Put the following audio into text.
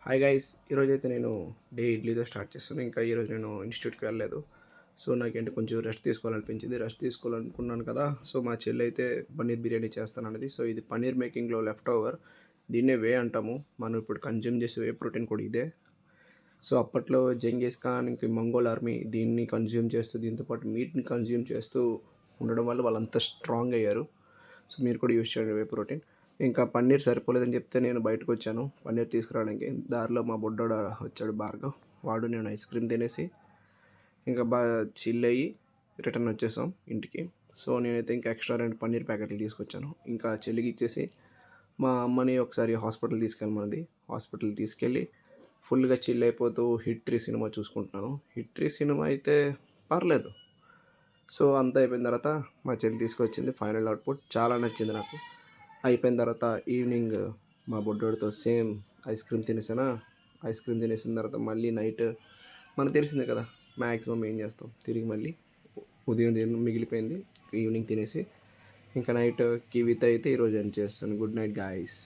Hi guys, ఈరోజైతే నేను day ఇడ్లీతో start చేస్తాను. ఇంకా ఈరోజు నేను ఇన్స్టిట్యూట్కి వెళ్ళలేదు. సో నాకేంటి కొంచెం రెస్ట్ తీసుకోవాలనిపించింది. రెస్ట్ తీసుకోవాలనుకున్నాను కదా. సో మా చెల్లి అయితే పన్నీర్ బిర్యానీ చేస్తానన్నది. సో ఇది పన్నీర్ మేకింగ్లో లెఫ్ట్ ఓవర్. దీన్నే వే అంటాము. మనం ఇప్పుడు కన్జ్యూమ్ చేసే వే ప్రోటీన్ కూడా ఇదే. సో అప్పట్లో జంగీస్ ఖాన్ ఇంకా మంగోల్ ఆర్మీ దీన్ని కన్జ్యూమ్ చేస్తూ దీంతోపాటు మీట్ని కన్జ్యూమ్ చేస్తూ ఉండడం వల్ల వాళ్ళంతా స్ట్రాంగ్ అయ్యారు. సో మీరు కూడా యూస్ చేయండి వే ప్రోటీన్. ఇంకా పన్నీర్ సరిపోలేదని చెప్తే నేను బయటకు వచ్చాను పన్నీర్ తీసుకురావడానికి. దారిలో మా బుడ్డోడు వచ్చాడు భార్గవ్. వాడు నేను ఐస్ క్రీమ్ తినేసి ఇంకా బాగా చిల్ అయ్యి రిటర్న్ వచ్చేసాం ఇంటికి. సో నేనైతే ఇంకా ఎక్స్ట్రా 2 పన్నీర్ ప్యాకెట్లు తీసుకొచ్చాను. ఇంకా చెల్లికి ఇచ్చేసి మా అమ్మని ఒకసారి హాస్పిటల్ తీసుకెళ్ళమన్నది. హాస్పిటల్ తీసుకెళ్ళి ఫుల్గా చిల్ అయిపోతూ హిట్ 3 సినిమా చూసుకుంటున్నాను. హిట్ 3 సినిమా అయితే పర్లేదు. సో అంతా అయిపోయిన తర్వాత మా చెల్లి తీసుకొచ్చింది ఫైనల్ అవుట్పుట్. చాలా నచ్చింది నాకు. అయిపోయిన తర్వాత ఈవినింగ్ మా బుడ్డోడితో సేమ్ ఐస్ క్రీమ్ తినేసానా. ఐస్ క్రీమ్ తినేసిన తర్వాత మళ్ళీ నైట్ మనకు తెలిసిందే కదా, మ్యాక్సిమం ఏం చేస్తాం, తిరిగి మళ్ళీ ఉదయం మిగిలిపోయింది ఈవినింగ్ తినేసి ఇంకా నైట్ కివితో అయితే ఈరోజు ఎండ్ చేస్తాను. Good night guys.